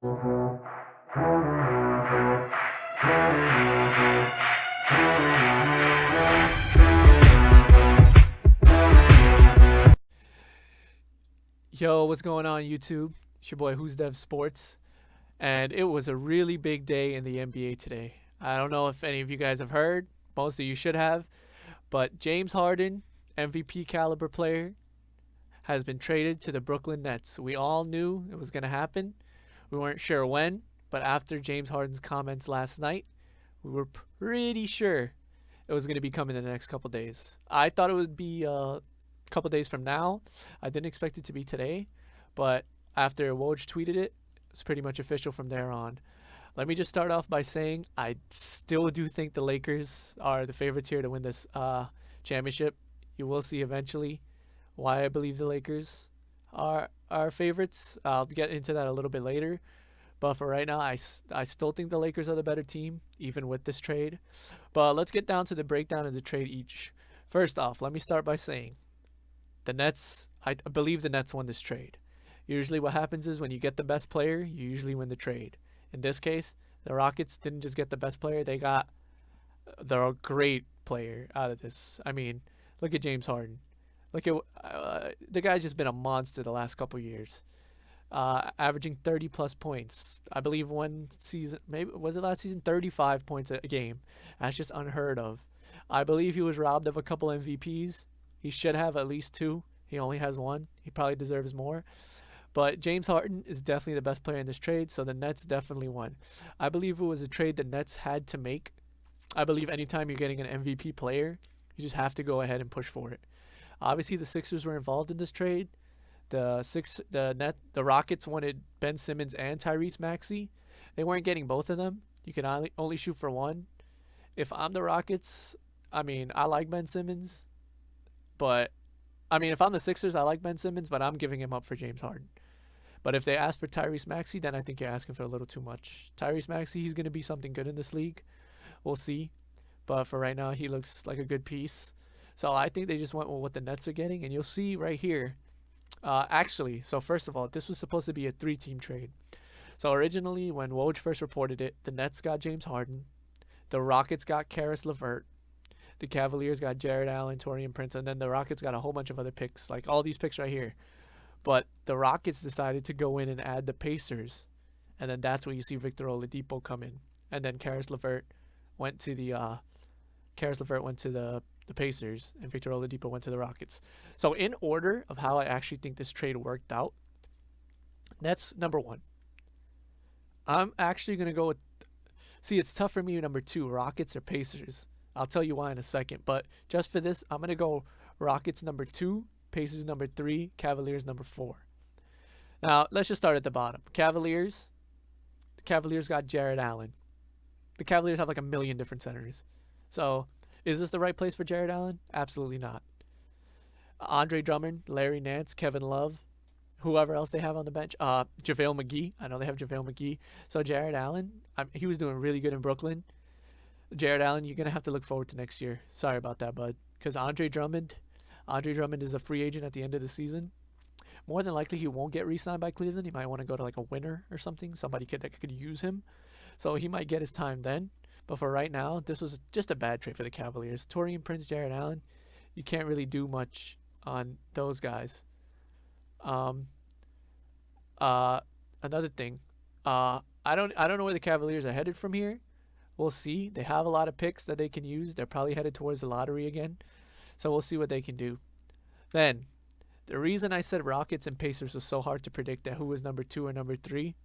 Yo, what's going on YouTube? It's your boy Who's Dev Sports, and it was a really big day in the NBA today. I don't know if any of you guys have heard, most of you should have, but James Harden, MVP caliber player, has been traded to the Brooklyn Nets. We all knew it was going to happen. We weren't sure when, but after James Harden's comments last night, we were pretty sure it was going to be coming in the next couple days. I thought it would be couple days from now. I didn't expect it to be today, but after Woj tweeted it, it's pretty much official from there on. Let me just start off by saying I still do think the Lakers are the favorites here to win this championship. You will see eventually why I believe the Lakers are favorites. I'll get into that a little bit later. But for right now, I still think the Lakers are the better team, even with this trade. But let's get down to the breakdown of the trade each. First off, let me start by saying the Nets, I believe the Nets won this trade. Usually what happens is when you get the best player, you usually win the trade. In this case, the Rockets didn't just get the best player, they got the great player out of this. I mean, look at James Harden. Look at the guy's just been a monster the last couple years. Averaging 30 plus points. I believe one season, maybe was it last season, 35 points a game. That's just unheard of. I believe he was robbed of a couple MVPs. He should have at least two. He only has one. He probably deserves more. But James Harden is definitely the best player in this trade, so the Nets definitely won. I believe it was a trade the Nets had to make. I believe anytime you're getting an MVP player, you just have to go ahead and push for it. Obviously, the Sixers were involved in this trade. The Rockets wanted Ben Simmons and Tyrese Maxey. They weren't getting both of them. You can only shoot for one. If I'm the Rockets, I mean, I like Ben Simmons. But, I mean, if I'm the Sixers, I like Ben Simmons, but I'm giving him up for James Harden. But if they ask for Tyrese Maxey, then I think you're asking for a little too much. Tyrese Maxey, he's going to be something good in this league. We'll see. But for right now, he looks like a good piece. So I think they just went with what the Nets are getting. And you'll see right here. Actually, so first of all, this was supposed to be a three-team trade. So originally, when Woj first reported it, the Nets got James Harden. The Rockets got Karis LeVert. The Cavaliers got Jared Allen, Taurean Prince, and then the Rockets got a whole bunch of other picks, like all these picks right here. But the Rockets decided to go in and add the Pacers, and then that's when you see Victor Oladipo come in, and then Karis LeVert went to the Pacers, and Victor Oladipo went to the Rockets. So in order of how I actually think this trade worked out, Nets number one. I'm actually gonna go with. See, it's tough for me number two, Rockets or Pacers. I'll tell you why in a second. But just for this, I'm going to go Rockets number 2, Pacers number 3, Cavaliers number 4. Now, let's just start at the bottom. Cavaliers. The Cavaliers got Jared Allen. The Cavaliers have like a million different centers. So, is this the right place for Jared Allen? Absolutely not. Andre Drummond, Larry Nance, Kevin Love, whoever else they have on the bench. JaVale McGee. I know they have JaVale McGee. So, Jared Allen, he was doing really good in Brooklyn. Jared Allen, you're going to have to look forward to next year. Sorry about that, bud. Because Andre Drummond is a free agent at the end of the season. More than likely, he won't get re-signed by Cleveland. He might want to go to like a winner or something. Somebody that could use him. So he might get his time then. But for right now, this was just a bad trade for the Cavaliers. Taurean Prince, Jared Allen, you can't really do much on those guys. Another thing. I don't know where the Cavaliers are headed from here. We'll see. They have a lot of picks that they can use. They're probably headed towards the lottery again. So we'll see what they can do. Then, the reason I said Rockets and Pacers was so hard to predict that who was number 2 or number 3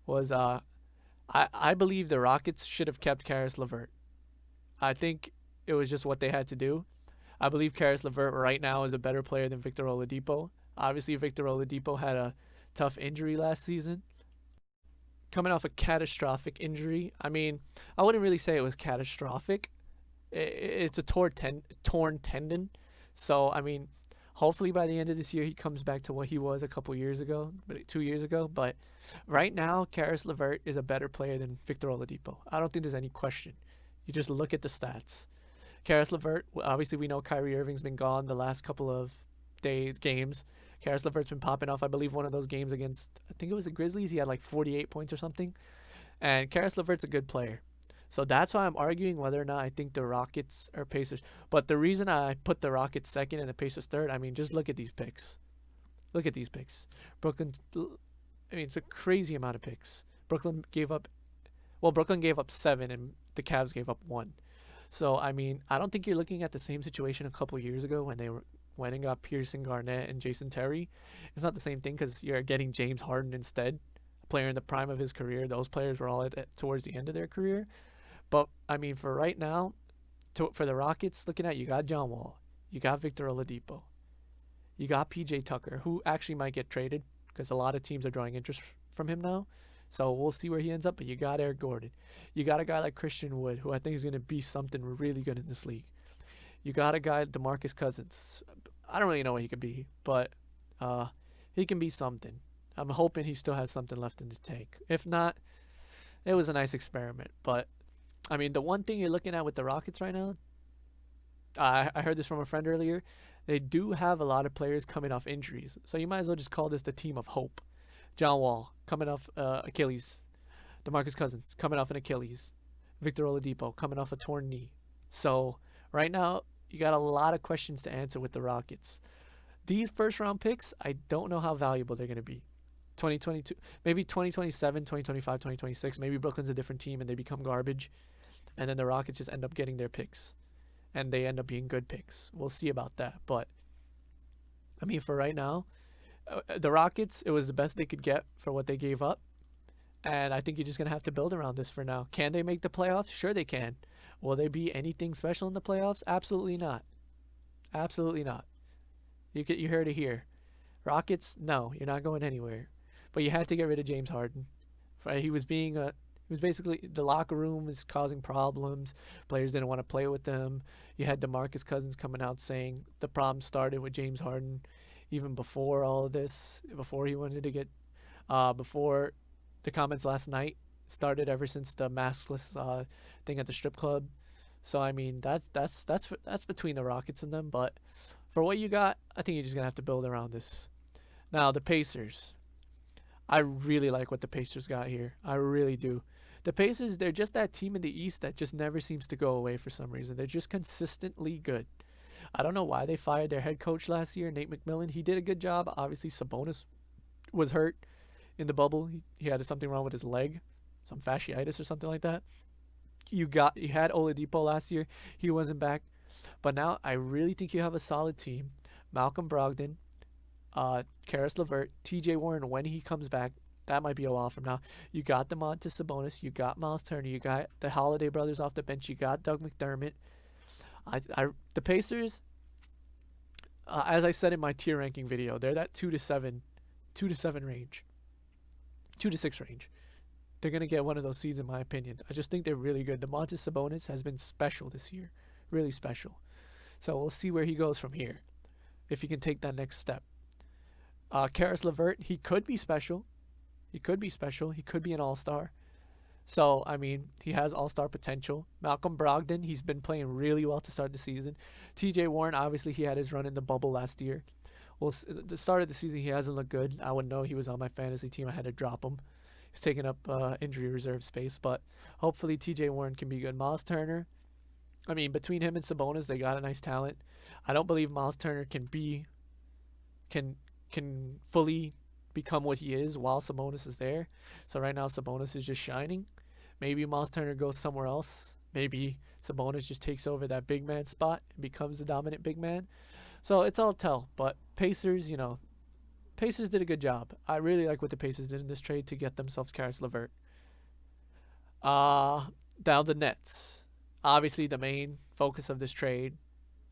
was I believe the Rockets should have kept Karis LeVert. I think it was just what they had to do. I believe Karis LeVert right now is a better player than Victor Oladipo. Obviously, Victor Oladipo had a tough injury last season. Coming off a catastrophic injury. I mean, I wouldn't really say it was catastrophic. It's a torn tendon. So, I mean, hopefully by the end of this year, he comes back to what he was a couple years ago, 2 years ago. But right now, Karis LeVert is a better player than Victor Oladipo. I don't think there's any question. You just look at the stats. Karis LeVert, obviously we know Kyrie Irving's been gone the last couple of games. Karis LeVert's been popping off. I believe one of those games against, I think it was the Grizzlies, he had like 48 points or something. And Karis LeVert's a good player. So that's why I'm arguing whether or not I think the Rockets or Pacers. But the reason I put the Rockets second and the Pacers third, I mean, just look at these picks. Look at these picks. Brooklyn, I mean, it's a crazy amount of picks. Brooklyn gave up 7 and the Cavs gave up 1. So, I mean, I don't think you're looking at the same situation a couple years ago when they went and got Pearson, Garnett, and Jason Terry. It's not the same thing because you're getting James Harden instead, a player in the prime of his career. Those players were all towards the end of their career. But, I mean, for right now, for the Rockets, looking at, you got John Wall, you got Victor Oladipo, you got PJ Tucker, who actually might get traded because a lot of teams are drawing interest from him now. So we'll see where he ends up. But you got Eric Gordon. You got a guy like Christian Wood, who I think is going to be something really good in this league. You got a guy, DeMarcus Cousins. I don't really know what he could be, but he can be something. I'm hoping he still has something left in the tank. If not, it was a nice experiment. But, I mean, the one thing you're looking at with the Rockets right now, I heard this from a friend earlier, they do have a lot of players coming off injuries. So you might as well just call this the team of hope. John Wall coming off Achilles. DeMarcus Cousins coming off an Achilles. Victor Oladipo coming off a torn knee. So right now, you got a lot of questions to answer with the Rockets. These first round picks, I don't know how valuable they're going to be. 2022, maybe 2027, 2025, 2026. Maybe Brooklyn's a different team and they become garbage. And then the Rockets just end up getting their picks. And they end up being good picks. We'll see about that. But, I mean, for right now, the Rockets, it was the best they could get for what they gave up. And I think you're just going to have to build around this for now. Can they make the playoffs? Sure they can. Will they be anything special in the playoffs? Absolutely not. Absolutely not. You heard it here. Rockets, no, you're not going anywhere. But you had to get rid of James Harden. Right? He was basically, the locker room was causing problems. Players didn't want to play with them. You had DeMarcus Cousins coming out saying the problem started with James Harden even before all of this, before he wanted to get, before the comments last night started, ever since the maskless thing at the strip club. So I mean that's between the Rockets and them. But for what you got, I think you're just gonna have to build around this. Now the Pacers, I really like what the Pacers got here. I really do. The Pacers, they're just that team in the East that just never seems to go away for some reason. They're just consistently good. I don't know why they fired their head coach last year, Nate McMillan. He did a good job. Obviously, Sabonis was hurt in the bubble. He had something wrong with his leg, some fasciitis or something like that. You had Oladipo last year. He wasn't back. But now I really think you have a solid team. Malcolm Brogdon, Karis LeVert, TJ Warren, when he comes back, that might be a while from now. You got Domantas Sabonis. You got Miles Turner. You got the Holiday brothers off the bench. You got Doug McDermott. The Pacers, as I said in my tier ranking video, they're that 2 to 7 range, 2 to 6 range. They're gonna get one of those seeds in my opinion. I just think they're really good. Domantas Sabonis has been special this year, really special. So we'll see where he goes from here, if he can take that next step. Karis LeVert, he could be special. He could be special. He could be an all-star. So, I mean, he has all-star potential. Malcolm Brogdon, he's been playing really well to start the season. TJ Warren, obviously, he had his run in the bubble last year. Well, the start of the season, he hasn't looked good. I would know he was on my fantasy team. I had to drop him. He's taking up injury reserve space. But hopefully, TJ Warren can be good. Miles Turner, I mean, between him and Sabonis, they got a nice talent. I don't believe Miles Turner can fully become what he is while Sabonis is there. So right now Sabonis is just shining. Maybe Miles Turner goes somewhere else. Maybe Sabonis just takes over that big man spot and becomes the dominant big man. So it's all tell. But Pacers, Pacers did a good job. I really like what the Pacers did in this trade to get themselves Karis LeVert. Now the Nets. Obviously the main focus of this trade,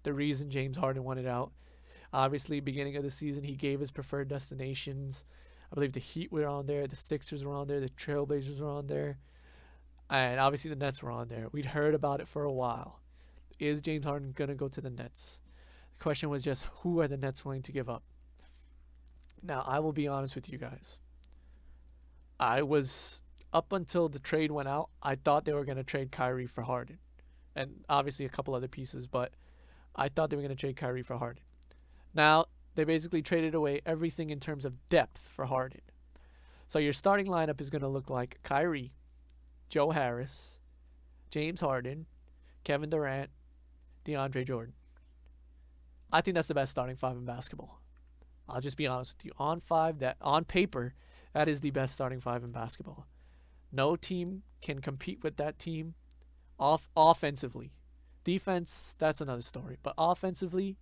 the reason James Harden wanted out. Obviously, beginning of the season, he gave his preferred destinations. I believe the Heat were on there, the Sixers were on there, the Trailblazers were on there, and obviously the Nets were on there. We'd heard about it for a while. Is James Harden going to go to the Nets? The question was just, who are the Nets willing to give up? Now, I will be honest with you guys. Up until the trade went out, I thought they were going to trade Kyrie for Harden. And obviously a couple other pieces, but I thought they were going to trade Kyrie for Harden. Now, They basically traded away everything in terms of depth for Harden. So your starting lineup is going to look like Kyrie, Joe Harris, James Harden, Kevin Durant, DeAndre Jordan. I think that's the best starting five in basketball. I'll just be honest with you. On paper, that is the best starting five in basketball. No team can compete with that team offensively. Defense, that's another story. But offensively,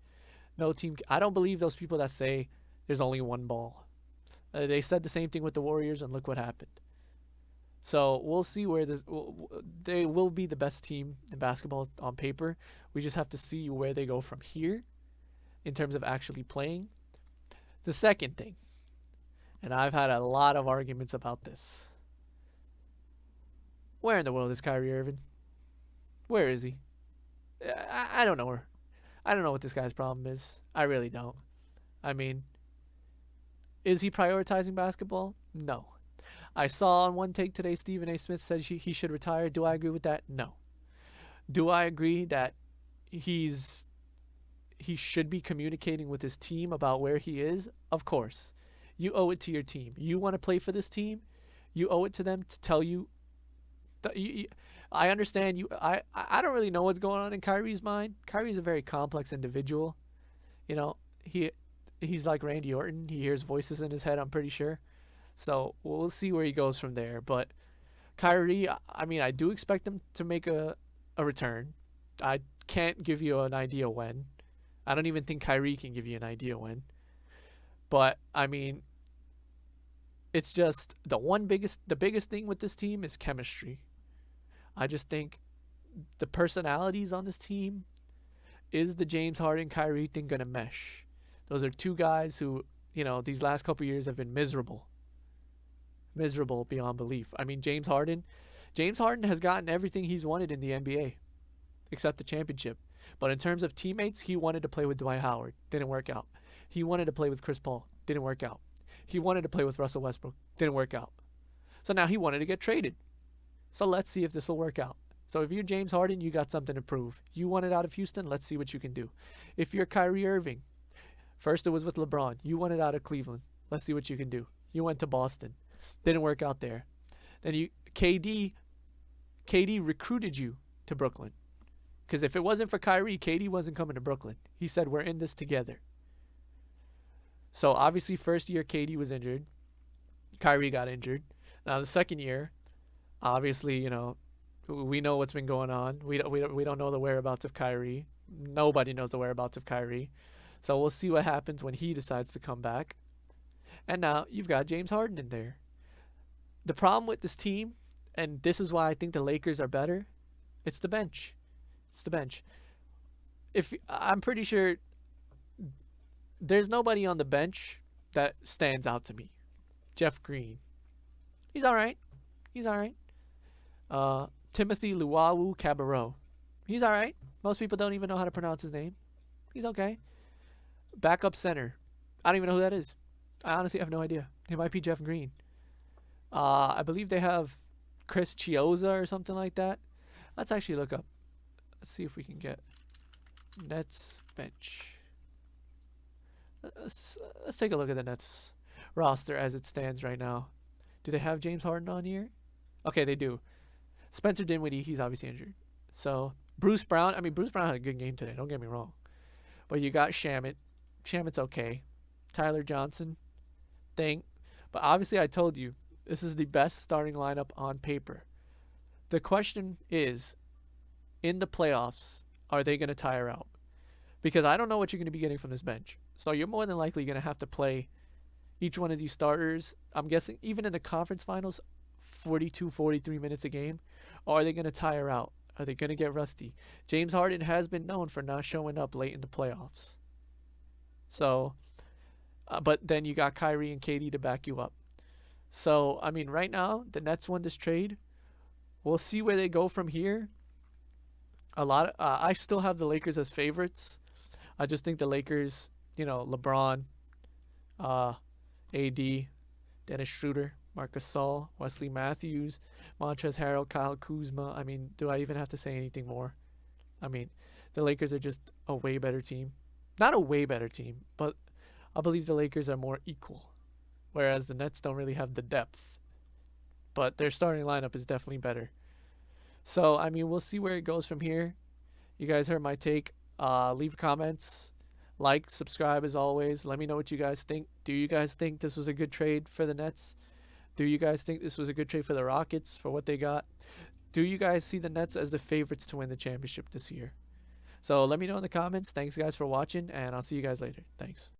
no team. I don't believe those people that say there's only one ball. They said the same thing with the Warriors, and look what happened. So we'll see where this. They will be the best team in basketball on paper. We just have to see where they go from here in terms of actually playing. The second thing, and I've had a lot of arguments about this. Where in the world is Kyrie Irving? Where is he? I don't know where. I don't know what this guy's problem is. I really don't. I mean, is he prioritizing basketball? No. I saw on one take today Stephen A. Smith said he should retire. Do I agree with that? No. Do I agree that he should be communicating with his team about where he is? Of course. You owe it to your team. You want to play for this team? You owe it to them to tell you. I understand you. I don't really know what's going on in Kyrie's mind. Kyrie's a very complex individual. You know, he's like Randy Orton. He hears voices in his head, I'm pretty sure. So we'll see where he goes from there. But Kyrie, I mean, I do expect him to make a return. I can't give you an idea when. I don't even think Kyrie can give you an idea when. But I mean, it's just the biggest thing with this team is chemistry. I just think the personalities on this team, is the James Harden Kyrie thing gonna mesh? Those are two guys who, you know, these last couple years have been miserable beyond belief. I mean, James Harden has gotten everything he's wanted in the NBA except the championship. But in terms of teammates, he wanted to play with Dwight Howard. Didn't work out. He wanted to play with Chris Paul. Didn't work out. He wanted to play with Russell Westbrook. Didn't work out. So now he wanted to get traded. So let's see if this will work out. So if you're James Harden, you got something to prove. You want it out of Houston, let's see what you can do. If you're Kyrie Irving, first it was with LeBron. You want it out of Cleveland. Let's see what you can do. You went to Boston. Didn't work out there. Then KD recruited you to Brooklyn. Because if it wasn't for Kyrie, KD wasn't coming to Brooklyn. He said, we're in this together. So obviously first year KD was injured. Kyrie got injured. Now the second year, obviously, you know, we know what's been going on. We don't know the whereabouts of Kyrie. Nobody knows the whereabouts of Kyrie. So we'll see what happens when he decides to come back. And now you've got James Harden in there. The problem with this team, and this is why I think the Lakers are better, it's the bench. It's the bench. I'm pretty sure there's nobody on the bench that stands out to me. Jeff Green. He's all right. He's all right. Timothy Luwawu Cabarrot. He's all right. Most people don't even know how to pronounce his name. He's okay. Backup center. I don't even know who that is. I honestly have no idea. It might be Jeff Green. I believe they have Chris Chiozza or something like that. Let's actually look up. Let's see if we can get Nets bench. Let's take a look at the Nets roster as it stands right now. Do they have James Harden on here? Okay, they do. Spencer Dinwiddie, he's obviously injured. So Bruce Brown, Bruce Brown had a good game today, don't get me wrong. But you got Shamet. Shamet's okay. Tyler Johnson, but obviously I told you, this is the best starting lineup on paper. The question is, in the playoffs, are they going to tire out? Because I don't know what you're going to be getting from this bench. So you're more than likely going to have to play each one of these starters. I'm guessing even in the conference finals, 42, 43 minutes a game. Or are they going to tire out? Are they going to get rusty? James Harden has been known for not showing up late in the playoffs. So, but then you got Kyrie and KD to back you up. So, I mean, right now, the Nets won this trade. We'll see where they go from here. I still have the Lakers as favorites. I just think the Lakers, you know, LeBron, AD, Dennis Schroeder, Marc Gasol, Wesley Matthews, Montrezl Harrell, Kyle Kuzma. I mean, do I even have to say anything more? I mean, the Lakers are just a way better team. Not a way better team, but I believe the Lakers are more equal, whereas the Nets don't really have the depth. But their starting lineup is definitely better. So, I mean, we'll see where it goes from here. You guys heard my take. Leave comments, like, subscribe as always. Let me know what you guys think. Do you guys think this was a good trade for the Nets? Do you guys think this was a good trade for the Rockets for what they got? Do you guys see the Nets as the favorites to win the championship this year? So let me know in the comments. Thanks, guys, for watching, and I'll see you guys later. Thanks.